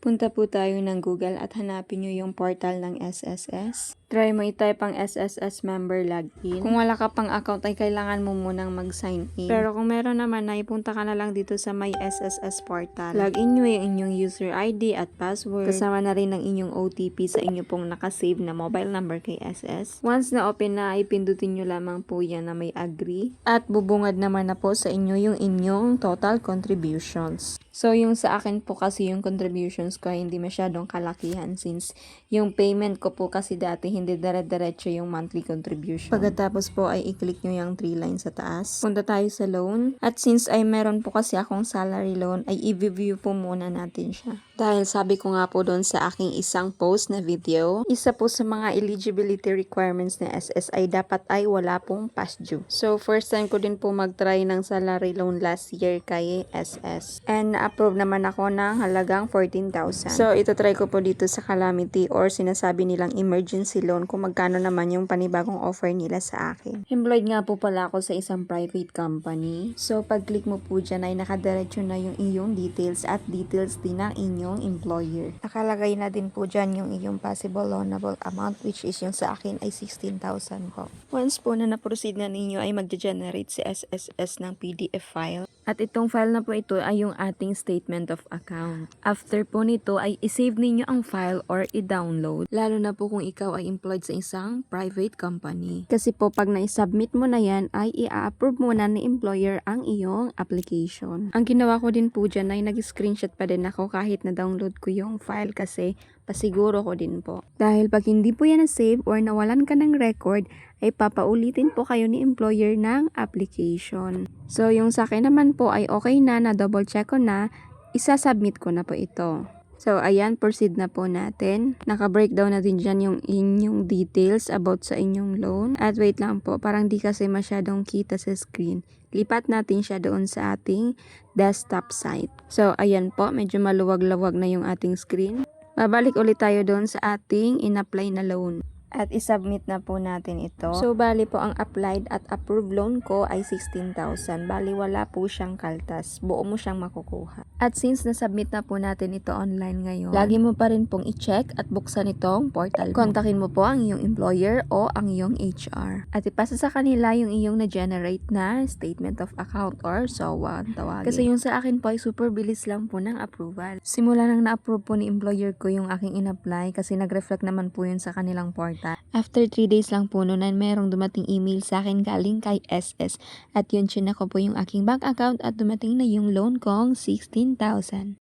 Punta po tayo ng Google at hanapin nyo yung portal ng SSS. Try mo i-type ang SSS member login. Kung wala ka pang account ay kailangan mo munang mag-sign in. Pero kung meron naman na ipunta ka na lang dito sa my SSS portal. Login nyo yung inyong user ID at password. Kasama na rin ang inyong OTP sa inyo pong nakasave na mobile number kay SS. Once na open na ay pindutin nyo lamang po yan na may agree. At bubungad naman na po sa inyo yung inyong total contributions. So yung sa akin po kasi yung contributions ko ay hindi masyadong kalakihan since yung payment ko po kasi dati hindi dire-diretso yung monthly contribution. Pagkatapos po ay i-click nyo yung 3 lines sa taas. Punta tayo sa loan. At since ay meron po kasi akong salary loan ay i-view po muna natin siya. Dahil sabi ko nga po doon sa aking isang post na video, isa po sa mga eligibility requirements na SSI dapat ay wala pong past due. So first time ko din po mag-try ng salary loan last year kay SS. And na-approve naman ako ng halagang 14,000. So ito try ko po dito sa Calamity or sinasabi nilang emergency loan kung magkano naman yung panibagong offer nila sa akin. Employed nga po pala ako sa isang private company. So pag click mo po dyan ay nakadiretso na yung iyong details at details din ng inyong employer. Nakalagay na din po dyan yung iyong possible loanable amount which is yung sa akin ay 16,000 po. Once po na na-proceed na ninyo ay mag-generate si SSS ng PDF file. At itong file na po ito ay yung ating statement of account. After po nito ay isave ninyo ang file or i-download. Lalo na po kung ikaw ay employed sa isang private company. Kasi po pag na-submit mo na yan ay i-approve muna ni employer ang iyong application. Ang ginawa ko din po dyan ay nag-screenshot pa din ako kahit na-download ko yung file kasi pasiguro ko din po. Dahil pag hindi po yan na-save or nawalan ka ng record, ay papaulitin po kayo ni employer ng application. So, yung sa akin naman po ay okay na double check ko na, isasubmit ko na po ito. So, ayan, proceed na po natin. Naka-breakdown na din dyan yung inyong details about sa inyong loan. At wait lang po, parang di kasi masyadong kita sa screen. Lipat natin siya doon sa ating desktop site. So, ayan po, medyo maluwag-luwag na yung ating screen. Babalik ulit tayo doon sa ating in-apply na loan. At isubmit na po natin ito. So, bali po ang applied at approved loan ko ay 16,000. Bali, wala po siyang kaltas. Buo mo siyang makukuha. At since nasubmit na po natin ito online ngayon, lagi mo pa rin pong i-check at buksan itong portal. Kontakin mo po ang iyong employer o ang iyong HR. At ipasa sa kanila yung iyong na-generate na statement of account or SOA tawagin. Kasi yung sa akin po ay super bilis lang po ng approval. Simula nang na-approve po ni employer ko yung aking in-apply kasi nag-reflect naman po yun sa kanilang portal. After 3 days lang po noon ay merong dumating email sa akin galing kay SS at yun chinek ko po yung aking bank account at dumating na yung loan kong 16,000.